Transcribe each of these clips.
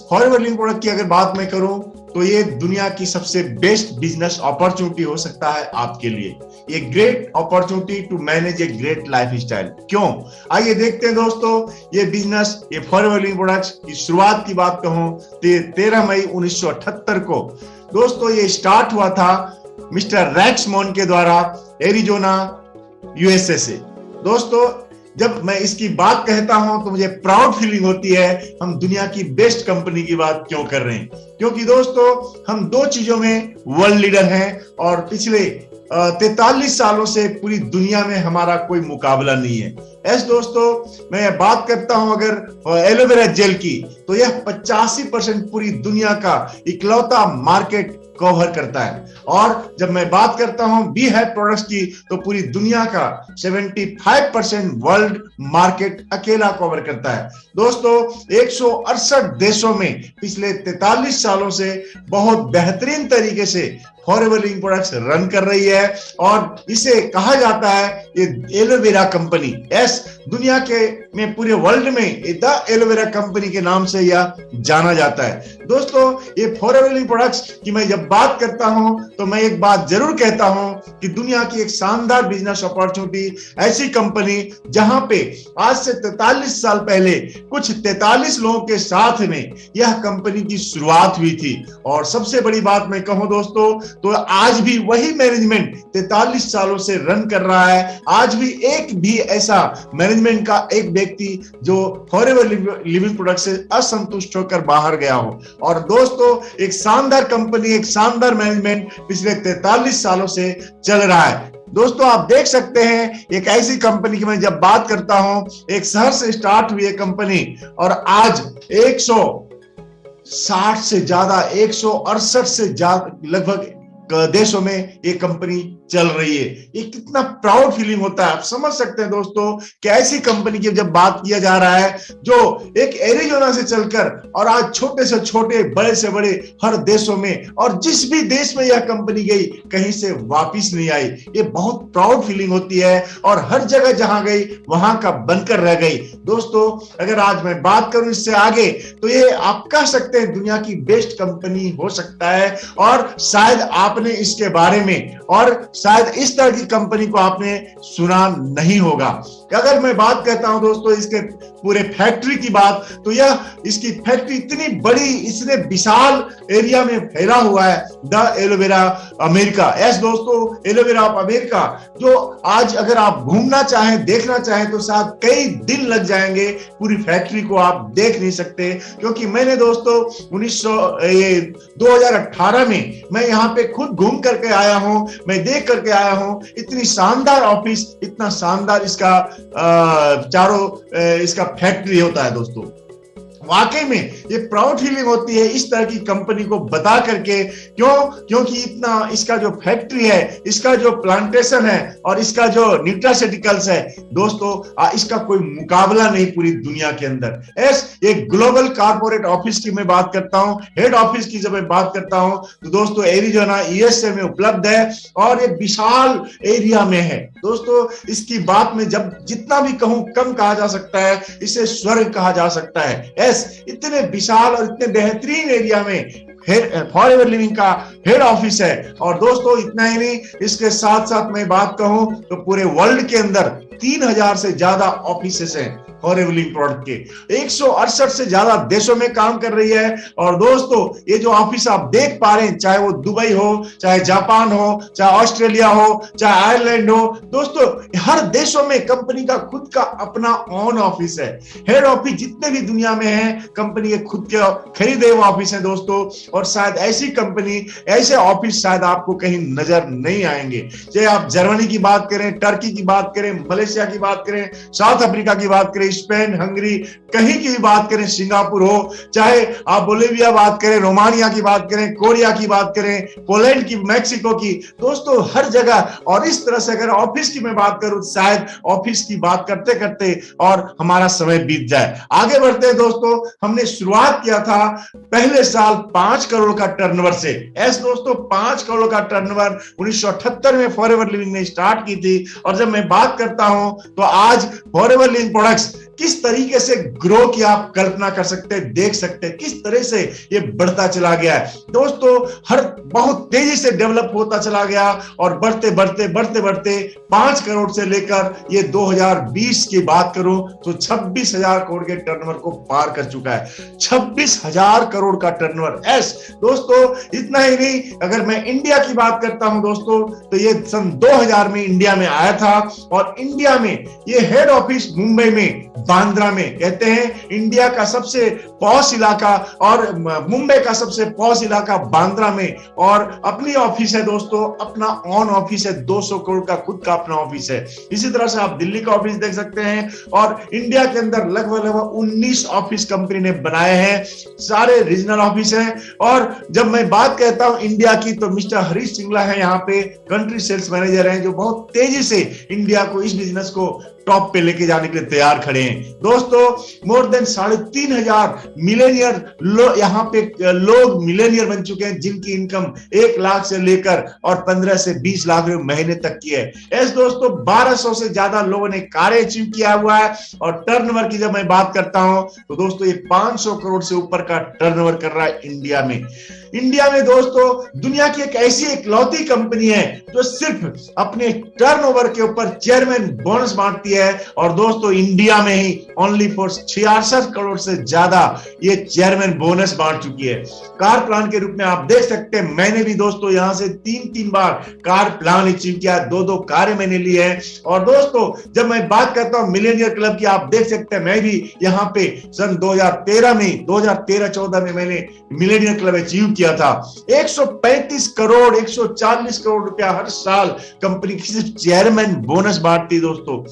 Forever living product की अगर बात मैं करूं तो ये दुनिया की सबसे बेस्ट बिजनेस अपॉर्चुनिटी हो सकता है आपके लिए। ये great opportunity to manage a great lifestyle. क्यों? आइए देखते हैं दोस्तों। ये बिजनेस, ये फॉरएवर लिविंग प्रोडक्ट्स की शुरुआत की बात कहूं तो 13 मई 1978 को दोस्तों ये स्टार्ट हुआ था मिस्टर रैक्स मॉन के द्वारा, एरिजोना यूएसए से। दोस्तों जब मैं इसकी बात कहता हूं तो मुझे प्राउड फीलिंग होती है, हम दुनिया की बेस्ट कंपनी की बात क्यों कर रहे हैं। क्योंकि दोस्तों हम दो चीजों में वर्ल्ड लीडर हैं और पिछले 43 सालों से पूरी दुनिया में हमारा कोई मुकाबला नहीं है। दोस्तों मैं बात करता हूं अगर एलोवेरा जेल की तो यह 85% पूरी दुनिया का इकलौता मार्केट कवर करता है। और जब मैं बात करता हूं बी हैव प्रोडक्ट्स की तो पूरी दुनिया का 75% वर्ल्ड मार्केट अकेला कवर करता है। दोस्तों 168 देशों में पिछले 43 सालों से बहुत बेहतरीन तरीके से फॉरएवर लिविंग प्रोडक्ट्स रन कर रही है और इसे कहा जाता है ये एलोवेरा कंपनी। दुनिया के में पूरे वर्ल्ड में द एलोवेरा कंपनी के नाम से यह जाना जाता है। दोस्तों ये फॉरएवर लिविंग प्रोडक्ट्स की मैं जब बात करता हूं तो मैं एक बात जरूर कहता हूं कि दुनिया की एक शानदार बिजनेस अपॉर्चुनिटी, ऐसी कंपनी जहां पे आज से 43 साल पहले कुछ 43 लोगों के साथ में यह कंपनी की शुरुआत हुई थी। और सबसे बड़ी बात मैं कहूं दोस्तों तो आज भी वही मैनेजमेंट 43 सालों से रन कर रहा है। आज भी एक भी ऐसा मैनेजमेंट का एक व्यक्ति जो फॉरएवर लिविंग प्रोडक्ट से असंतुष्ट होकर बाहर गया हो। और दोस्तों एक शानदार कंपनी, एक शानदार मैनेजमेंट पिछले 43 सालों से चल रहा है। दोस्तों आप देख सकते हैं एक ऐसी कंपनी की मैं जब बात करता हूं, एक शहर से स्टार्ट हुई है कंपनी और आज 160 से ज्यादा, 168 से ज्यादा लगभग देशों में ये कंपनी चल रही है। ये कितना प्राउड फीलिंग होता है, आप समझ सकते हैं दोस्तों कि ऐसी कंपनी की जब बात किया जा रहा है जो एक एरिजोना से चलकर और आज छोटे से छोटे, बड़े से बड़े हर देशों में, और जिस भी देश में यह कंपनी गई कहीं से वापिस नहीं आई। ये बहुत प्राउड फीलिंग होती है और हर जगह जहां गई वहां का बनकर रह गई। दोस्तों अगर आज मैं बात करूं इससे आगे तो ये आप कह सकते हैं दुनिया की बेस्ट कंपनी हो सकता है। और शायद आपने इसके बारे में और शायद इस तरह की कंपनी को आपने सुना नहीं होगा। अगर मैं बात करता हूं दोस्तों इसके पूरे फैक्ट्री की बात तो यह इसकी फैक्ट्री इतनी बड़ी, इतने विशाल एरिया में फैला हुआ है, द एलोवेरा अमेरिका। दोस्तों एलोवेरा ऑफ अमेरिका जो आज अगर आप घूमना चाहें, देखना चाहें तो शायद कई दिन लग जाएंगे, पूरी फैक्ट्री को आप देख नहीं सकते। क्योंकि मैंने दोस्तों 2018 में मैं यहाँ पे खुद घूम करके आया हूं, मैं देख करके आया हूं। इतनी शानदार ऑफिस, इतना शानदार इसका चारों इसका फैक्ट्री होता है दोस्तों। वाकई में ये प्राउड फीलिंग होती है इस तरह की कंपनी को बता करके। क्योंकि इतना इसका जो फैक्ट्री है, इसका जो प्लांटेशन है और इसका जो न्यूट्रास्यूटिकल्स है दोस्तों, इसका कोई मुकाबला नहीं पूरी दुनिया के अंदर। एक ग्लोबल कॉर्पोरेट ऑफिस की मैं बात करता हूं, हेड ऑफिस की जब मैं बात करता हूं तो दोस्तों एरिजोना यूएसए में उपलब्ध है और ये विशाल एरिया में है। दोस्तों इसकी बात में जब जितना भी कहूं कम कहा जा सकता है, इसे स्वर्ग कहा जा सकता है। इतने विशाल और इतने बेहतरीन एरिया में फॉरएवर लिविंग का हेड ऑफिस है। और दोस्तों इतना ही नहीं, इसके साथ साथ मैं बात कहूं तो पूरे वर्ल्ड के अंदर 3000 से ज्यादा ऑफिसेस हैं फॉरएवर लिविंग प्रोडक्ट के। 168 से ज्यादा देशों में काम कर रही है। और दोस्तों ये जो ऑफिस आप देख पा रहे हैं, चाहे वो दुबई हो, चाहे जापान हो, चाहे ऑस्ट्रेलिया हो, चाहे आयरलैंड हो, दोस्तों हर देशों में कंपनी का खुद का अपना ओन ऑफिस है। हेड ऑफिस जितने भी दुनिया में है कंपनी के खुद के खरीदे हुए ऑफिस है दोस्तों। और शायद ऐसी कंपनी, ऐसे ऑफिस शायद आपको कहीं नजर नहीं आएंगे। चाहे आप जर्मनी की बात करें, टर्की की बात करें, मलेशिया की बात करें, साउथ अफ्रीका की बात करें, स्पेन, हंगरी, कहीं की भी बात करें, सिंगापुर हो, चाहे आप बोलिविया बात करें, रोमानिया की बात करें, कोरिया की बात करें, पोलैंड की, मैक्सिको की, दोस्तों हर जगह। और इस तरह से अगर ऑफिस की मैं बात करूं शायद ऑफिस की बात करते करते और हमारा समय बीत जाए। आगे बढ़ते हैं दोस्तों। हमने शुरुआत किया था पहले साल 5 करोड़ का टर्नओवर से। दोस्तों 5 करोड़ का टर्नओवर 1978 में फॉरएवर लिविंग ने स्टार्ट की थी। और जब मैं बात करता हूं हूं तो आज फॉरएवर लिविंग प्रोडक्ट्स किस तरीके से ग्रो किया आप कल्पना कर सकते हैं, देख सकते हैं किस तरह से ये बढ़ता चला गया है दोस्तों। हर बहुत तेजी से डेवलप होता चला गया और बढ़ते बढ़ते बढ़ते बढ़ते 5 करोड़ से लेकर ये 2020 की बात करूं तो 26,000 करोड़ के टर्नओवर को पार कर चुका है। 26,000 करोड़ का टर्नओवर। एस दोस्तों, इतना ही नहीं, अगर मैं इंडिया की बात करता हूं दोस्तों तो ये सन 2000 में इंडिया में आया था और इंडिया में ये हेड ऑफिस मुंबई में बांद्रा में, कहते हैं इंडिया का सबसे पॉश इलाका और मुंबई का सबसे पॉश इलाका बांद्रा में, और अपनी ऑफिस है दोस्तों, अपना ऑन ऑफिस है, 200 करोड़ का खुद का अपना ऑफिस है। इसी तरह से आप दिल्ली का ऑफिस देख सकते हैं और इंडिया के अंदर लगभग 19 ऑफिस कंपनी ने बनाए हैं, सारे रीजनल ऑफिस हैं। और जब मैं बात कहता हूं इंडिया की तो मिस्टर हरीश सिंगला है यहाँ पे, कंट्री सेल्स मैनेजर हैं, जो बहुत तेजी से इंडिया को, इस बिजनेस को टॉप पे लेके जाने के लिए तैयार खड़े हैं दोस्तों। मोर देन 3,500 मिलेनियर यहाँ पे लोग मिलेनियर बन चुके हैं जिनकी इनकम 1 लाख से लेकर और 15 से 20 लाख रुपए महीने तक की है। ऐसे दोस्तों 1200 से ज्यादा लोगों ने कार्य अचीव किया हुआ है और टर्नओवर की जब मैं बात करता हूं तो दोस्तों ये 500 करोड़ से ऊपर का टर्नओवर कर रहा है इंडिया में। इंडिया में दोस्तों दुनिया की एक ऐसी इकलौती कंपनी है जो सिर्फ अपने टर्नओवर के ऊपर चेयरमैन बोनस बांटती है और दोस्तों इंडिया में ही ओनली फॉर 66 करोड़ से ज्यादा ये चेयरमैन बोनस बांट चुकी है। कार प्लान के रूप में आप देख सकते हैं, मैंने भी दोस्तों यहां से 3-3 बार कार प्लान अचीव किया, 2-2 कारें मैंने ली है। और दोस्तों जब मैं बात करता हूं मिलेनियर क्लब की, आप देख सकते हैं मैं भी यहां पे सन 2013-14 में मैंने मिलेनियर क्लब अचीव किया था। 135 करोड़ 140 करोड़ रुपया हर साल कंपनी सिर्फ चेयरमैन बोनस बांटती दोस्तों,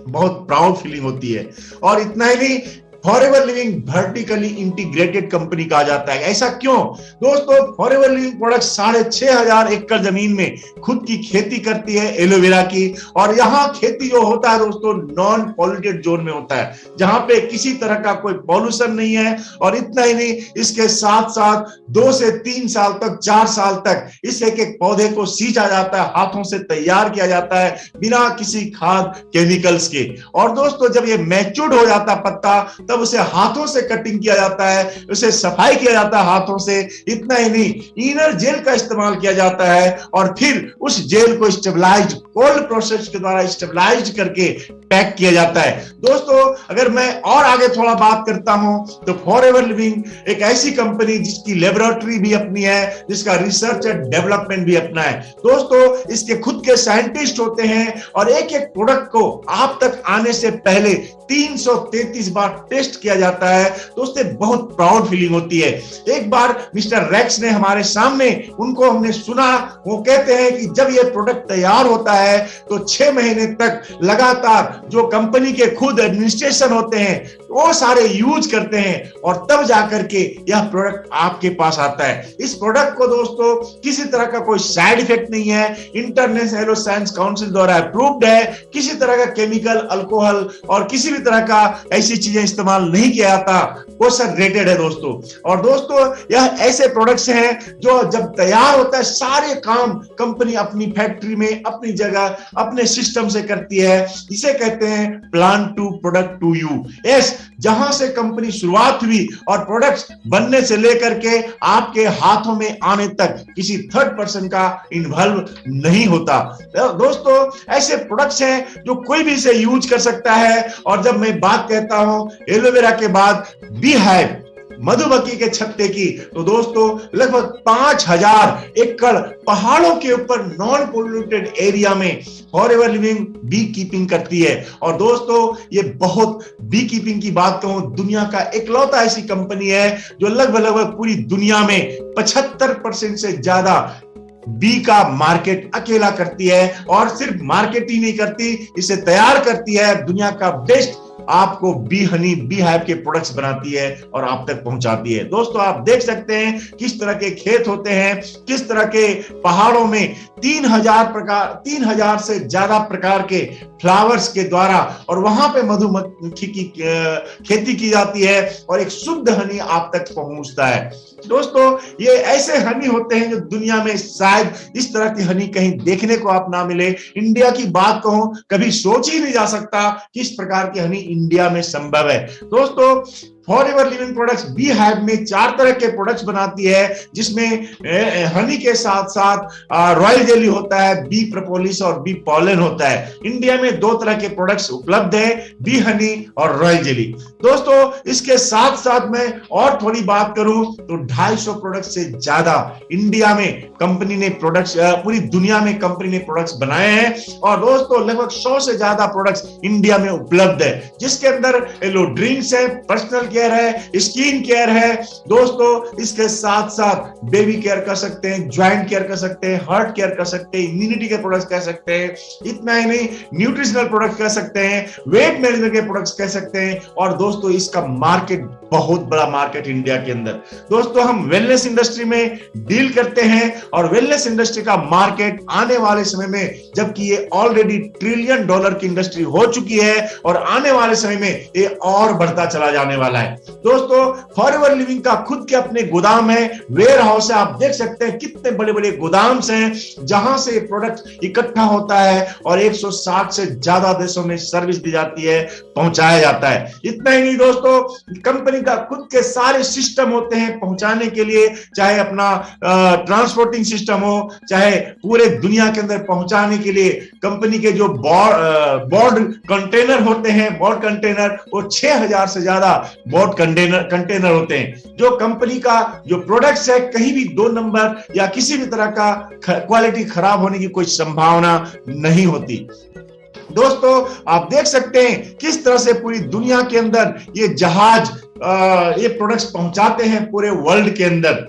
बहुत प्राउड फीलिंग होती है। और इतना ही नहीं, forever living vertically integrated company कहा जाता है। ऐसा क्यों दोस्तों? फॉरएवर लिविंग प्रोडक्ट 6,500 एकड़ जमीन में खुद की खेती करती है एलोवेरा की, और यहाँ खेती जो होता है दोस्तों नॉन पॉल्यूटेड जोन में होता है, जहां पे किसी तरह का कोई पॉल्यूशन नहीं है। और इतना ही नहीं, इसके साथ साथ 2 से 3 साल तक, 4 साल तक इस एक पौधे को सींचा जाता है, हाथों से तैयार किया जाता है बिना किसी खाद केमिकल्स के। और दोस्तों जब ये मैच्योर्ड हो जाता है पत्ता, तब उसे हाथों से कटिंग किया जाता है, उसे सफाई किया जाता है हाथों से। इतना ही नहीं, इनर जेल का इस्तेमाल किया जाता है और फिर उस जेल को स्टेबलाइज्ड कोल्ड प्रोसेस के द्वारा स्टेबलाइज्ड करके पैक किया जाता है। दोस्तों अगर मैं और आगे थोड़ा बात करता हूं तो फॉरएवर लिविंग एक ऐसी कंपनी जिसकी लेबोरेटरी भी अपनी है, जिसका रिसर्च एंड डेवलपमेंट भी अपना है। दोस्तों इसके खुद के साइंटिस्ट होते हैं और एक एक प्रोडक्ट को आप तक आने से पहले 333 बार टेस्ट किया जाता है। दोस्तों बहुत प्राउड फीलिंग होती है। एक बार मिस्टर रेक्स ने हमारे सामने, उनको हमने सुना, वो कहते हैं कि जब ये प्रोडक्ट तैयार होता है तो 6 महीने तक लगातार जो कंपनी के खुद एडमिनिस्ट्रेशन होते हैं वो सारे यूज करते हैं और तब जाकर के यह प्रोडक्ट आपके पास आता है। इस प्रोडक्ट को दोस्तों किसी तरह का कोई साइड इफेक्ट नहीं है, इंटरनेशनल एलो साइंस काउंसिल द्वारा अप्रूव्ड है, किसी तरह का केमिकल, अल्कोहल और किसी भी तरह का ऐसी चीजें इस्तेमाल नहीं किया जाता, वो सब ग्रेडेड है दोस्तों। और दोस्तों यह ऐसे प्रोडक्ट्स हैं जो जब तैयार होता है सारे काम कंपनी अपनी फैक्ट्री में, अपनी जगह, अपने सिस्टम से करती है। इसे कहते हैं plan to product to you. Yes, जहां से कंपनी शुरुआत हुई और प्रोडक्ट्स बनने से लेकर के आपके हाथों में आने तक किसी थर्ड पर्सन का इन्वॉल्व नहीं होता। दोस्तों ऐसे प्रोडक्ट्स हैं जो कोई भी इसे यूज कर सकता है। और जब मैं बात कहता हूं एलोवेरा के बाद बी हाइव, मधुमक्खी के छत्ते की, तो दोस्तों लगभग 5,000 एकड़ पहाड़ों के ऊपर नॉन पोल्यूटेड एरिया में फॉरएवर लिविंग बी कीपिंग करती है। और दोस्तों ये बहुत, बी कीपिंग की बात कहूं, दुनिया का इकलौता ऐसी कंपनी है जो लगभग पूरी दुनिया में 75% से ज्यादा बी का मार्केट अकेला करती है। और सिर्फ मार्केट ही नहीं करती, इसे तैयार करती है, दुनिया का बेस्ट आपको बी हनी, बी हाइव के प्रोडक्ट्स बनाती है और आप तक पहुंचाती है। दोस्तों आप देख सकते हैं किस तरह के खेत होते हैं, किस तरह के पहाड़ों में 3,000 से ज्यादा प्रकार के फ्लावर्स के द्वारा, और वहां पे मधुमक्खी की खेती की जाती है और एक शुद्ध हनी आप तक पहुंचता है। दोस्तों ये ऐसे हनी होते हैं जो दुनिया में शायद इस तरह की हनी कहीं देखने को आप ना मिले। इंडिया की बात कहूं, कभी सोच ही नहीं जा सकता कि इस प्रकार की हनी इंडिया में संभव है। दोस्तों forever living products bee hive में 4 तरह के प्रोडक्ट्स बनाती है, जिसमें हनी के साथ साथ रॉयल जेली होता है, बी प्रोपोलिस और बी पॉलन होता है। इंडिया में 2 तरह के प्रोडक्ट्स उपलब्ध है, बी हनी और रॉयल जेली। दोस्तों इसके साथ साथ मैं और थोड़ी बात करूं तो 250 प्रोडक्ट से ज्यादा इंडिया में कंपनी ने प्रोडक्ट्स, पूरी दुनिया में कंपनी ने प्रोडक्ट्स बनाए हैं। और दोस्तों लगभग 100 से ज्यादा प्रोडक्ट्स इंडिया में उपलब्ध है, जिसके अंदर एलो ड्रिंक्स है, पर्सनल केयर है, स्किन केयर है। दोस्तों इसके साथ साथ बेबी केयर कर सकते हैं, ज्वाइंट केयर कर सकते हैं, हार्ट केयर कर सकते हैं, इम्यूनिटी के प्रोडक्ट्स कह सकते हैं। इतना ही नहीं, न्यूट्रिशनल प्रोडक्ट कह सकते हैं, वेट मैनेजमेंट के प्रोडक्ट्स कह सकते हैं। और दोस्तों इसका मार्केट बहुत बड़ा मार्केट इंडिया के अंदर। दोस्तों हम वेलनेस इंडस्ट्री में डील करते हैं और वेलनेस इंडस्ट्री का मार्केट आने वाले समय में, जबकि ये ऑलरेडी $1 ट्रिलियन की इंडस्ट्री हो चुकी है और आने वाले समय में ये और बढ़ता चला जाने वाला है। दोस्तों फॉरएवर लिविंग का खुद के अपने गोदाम है, वेयर हाउस है। आप देख सकते हैं कितने बड़े बड़े गोदाम्स हैं जहां से प्रोडक्ट इकट्ठा होता है और 160 से ज्यादा देशों में सर्विस दी जाती है, पहुंचाया जाता है। इतना ही नहीं दोस्तों, कंपनी का खुद के सारे सिस्टम होते हैं पहुंचाने के लिए, चाहे अपना ट्रांसपोर्टिंग सिस्टम हो, चाहे पूरे दुनिया के अंदर पहुंचाने के लिए कंपनी के जो बोर्ड कंटेनर होते हैं, बोर्ड कंटेनर, वो 6000 से ज्यादा बोर्ड कंटेनर होते हैं। जो कंपनी का जो प्रोडक्ट्स है, कहीं भी 2 नंबर या किसी भी तरह का क्वालिटी खराब होने की कोई संभावना नहीं होती। दोस्तों आप देख सकते हैं किस तरह से पूरी दुनिया के अंदर ये जहाज ये प्रोडक्ट्स पहुंचाते हैं पूरे वर्ल्ड के अंदर।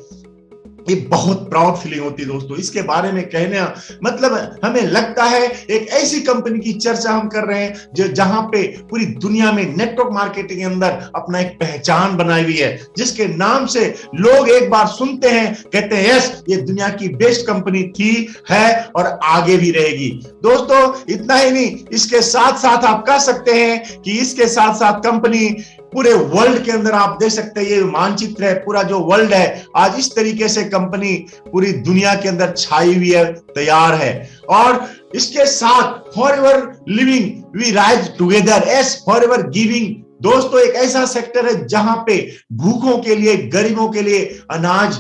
ये बहुत प्राउड फीलिंग होती है दोस्तों, इसके बारे में कहना मतलब हमें लगता है एक ऐसी कंपनी की चर्चा हम कर रहे हैं जो जहां पे पूरी दुनिया में नेटवर्क मार्केटिंग के अंदर अपना एक पहचान बनाई हुई है, जिसके नाम से लोग एक बार सुनते हैं, कहते हैं यस ये दुनिया की बेस्ट कंपनी थी, है और आगे भी रहेगी। दोस्तों इतना ही नहीं, इसके साथ साथ आप कह सकते हैं कि इसके साथ साथ कंपनी पूरे वर्ल्ड के अंदर, आप देख सकते हैं ये मानचित्र है, पूरा जो वर्ल्ड है आज इस तरीके से कंपनी पूरी दुनिया के अंदर छाई हुई है, तैयार है। और इसके साथ forever living we rise together, as forever giving. दोस्तों एक ऐसा सेक्टर है जहां पे भूखों के लिए, गरीबों के लिए अनाज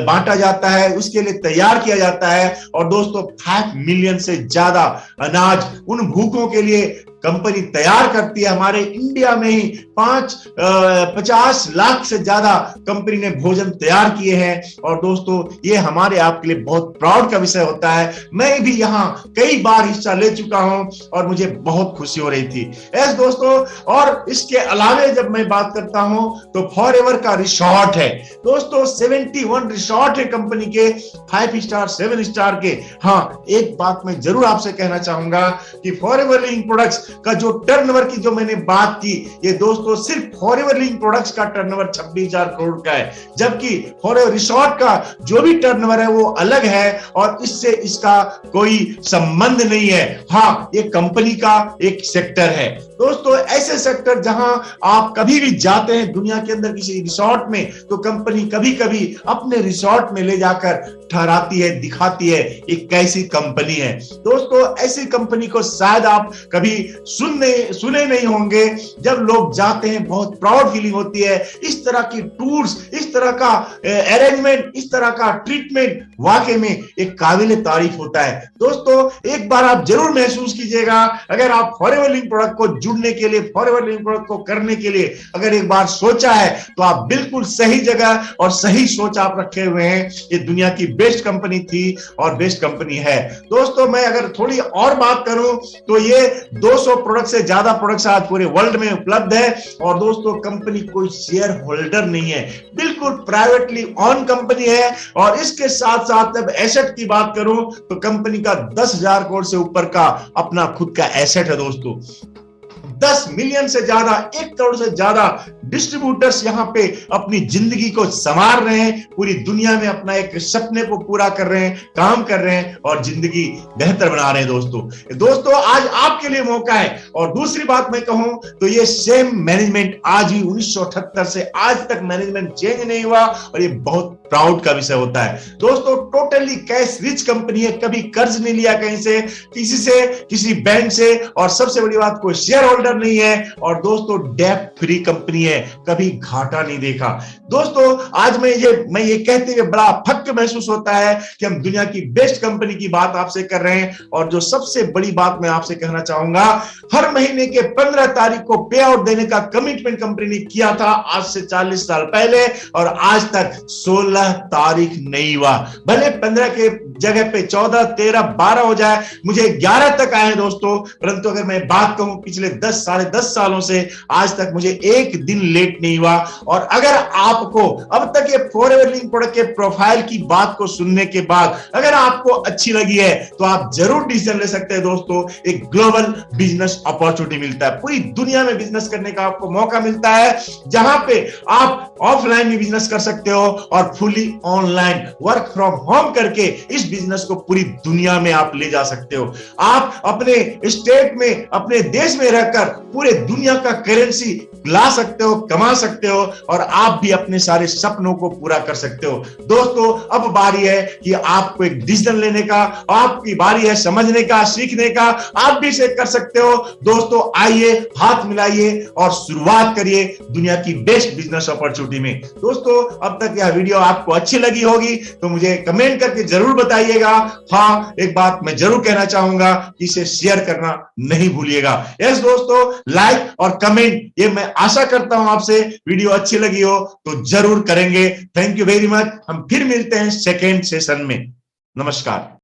बांटा जाता है, उसके लिए तैयार किया जाता है। और दोस्तों 5 मिलियन से ज्यादा अनाज उन भूखों के लिए कंपनी तैयार करती है। हमारे इंडिया में ही 50 लाख से ज्यादा कंपनी ने भोजन तैयार किए हैं। और दोस्तों ये हमारे आपके लिए बहुत प्राउड का विषय होता है। मैं भी यहाँ कई बार हिस्सा ले चुका हूं और मुझे बहुत खुशी हो रही थी। ऐसे दोस्तों, और इसके अलावे जब मैं बात करता हूं तो फॉरएवर का रिसोर्ट है। दोस्तों 71 रिसोर्ट है कंपनी के, 5 स्टार 7 स्टार के। हाँ एक बात मैं जरूर आपसे कहना चाहूंगा कि फॉरएवर लिविंग प्रोडक्ट्स का जो टर्नओवर की जो मैंने बात की, ये दोस्तों सिर्फ फॉरएवर लिविंग प्रोडक्ट्स का टर्नओवर 26,000 करोड़ का है, जबकि फॉरएवर रिसोर्ट का जो भी टर्नओवर है वो अलग है और इससे इसका कोई संबंध नहीं है। हाँ ये कंपनी का एक सेक्टर है। दोस्तों ऐसे सेक्टर जहां आप कभी भी जाते हैं दुनिया के अंदर किसी रिसोर्ट में, तो कंपनी कभी कभी अपने रिसोर्ट में ले जाकर ठहराती है, दिखाती है एक कैसी कंपनी है। दोस्तों ऐसी कंपनी को शायद आप कभी सुने नहीं होंगे। जब लोग जाते हैं बहुत प्राउड फीलिंग होती है। इस तरह की टूर्स, इस तरह का अरेंजमेंट, इस तरह का ट्रीटमेंट वाकई में एक काबिल तारीफ होता है। दोस्तों एक बार आप जरूर महसूस कीजिएगा, अगर आप फॉरएवर लिविंग प्रोडक्ट को जुड़ने के लिए, फॉरएवर लिविंग प्रोडक्ट को करने के लिए अगर एक बार सोचा है तो आप बिल्कुल सही जगह और सही सोच आप रखे हुए हैं। ये दुनिया की बेस्ट कंपनी थी और बेस्ट कंपनी है। दोस्तों मैं अगर थोड़ी और बात करूं तो ये 200 प्रोडक्ट से ज्यादा प्रोडक्ट्स आज पूरे वर्ल्ड में उपलब्ध है। और दोस्तों कंपनी कोई शेयर होल्डर नहीं है, बिल्कुल प्राइवेटली ऑन कंपनी है। और इसके साथ साथ जब एसेट की बात करूं तो कंपनी का 10,000 करोड़ से ऊपर का अपना खुद का एसेट है। दोस्तों 10 मिलियन से ज्यादा, 1 करोड़ से ज्यादा डिस्ट्रीब्यूटर्स यहाँ पे अपनी जिंदगी को संवार रहे हैं, पूरी दुनिया में अपना एक सपने को पूरा कर रहे हैं, काम कर रहे हैं और जिंदगी बेहतर बना रहे हैं। दोस्तों आज आपके लिए मौका है। और दूसरी बात मैं कहूं तो ये सेम मैनेजमेंट आज भी 1978 से आज तक मैनेजमेंट चेंज नहीं हुआ और ये बहुत प्राउड का विषय होता है। दोस्तों टोटली कैश रिच कंपनी है, कभी कर्ज नहीं लिया कहीं से, किसी से, किसी बैंक से, और सबसे बड़ी बात कोई शेयर होल्डर नहीं है, और दोस्तों डेब्ट फ्री कंपनी है, कभी घाटा नहीं देखा। दोस्तों आज मैं ये कहते हुए बड़ा फख्र महसूस होता है कि हम दुनिया की बेस्ट कंपनी की बात आपसे कर रहे हैं। और जो सबसे बड़ी बात मैं आपसे कहना चाहूंगा, हर महीने के 15 तारीख को पे आउट देने का कमिटमेंट कंपनी ने किया था आज से 40 साल पहले, और आज तक 16 तारीख नहीं हुआ। भले 15 के जगह पे 14, 13, 12 हो जाए, मुझे 11 तक आए दोस्तों, परंतु अगर मैं बात कहूं पिछले 10 साढ़े 10 सालों से आज तक मुझे एक दिन लेट नहीं हुआ। और अगर आपको अब तक ये फॉरएवर लिंक प्रोडक्ट के प्रोफाइल की बात को सुनने के बाद अगर आपको अच्छी लगी है तो आप जरूर डिसीजन ले सकते हैं। दोस्तों एक ग्लोबल बिजनेस अपॉर्चुनिटी मिलता है, पूरी दुनिया में बिजनेस करने का आपको मौका मिलता है, जहां पे आप ऑफलाइन भी बिजनेस कर सकते हो और fully online work from home करके इस बिजनेस को पूरी दुनिया में आप ले जा सकते हो। आप अपने स्टेट में, अपने देश में रहकर पूरे दुनिया का करेंसी ला सकते हो, कमा सकते हो, और आप भी अपने सारे सपनों को पूरा कर सकते हो। दोस्तों अब बारी है कि आपको एक डिसीजन लेने का, आपकी बारी है समझने का, सीखने का, आप भी इसे कर सकते हो। दोस्तों आइए, हाथ मिलाइए और शुरुआत करिए दुनिया की बेस्ट बिजनेस अपॉर्चुनिटी में। दोस्तों अब तक यह वीडियो आपको अच्छी लगी होगी तो मुझे कमेंट करके जरूर बताइएगा। हाँ एक बात मैं जरूर कहना चाहूंगा कि इसे शेयर करना नहीं भूलिएगा। यस दोस्तों, लाइक और कमेंट ये मैं आशा करता हूं आपसे वीडियो अच्छी लगी हो तो जरूर करेंगे। Thank you very much. हम फिर मिलते हैं सेकेंड सेशन में। नमस्कार।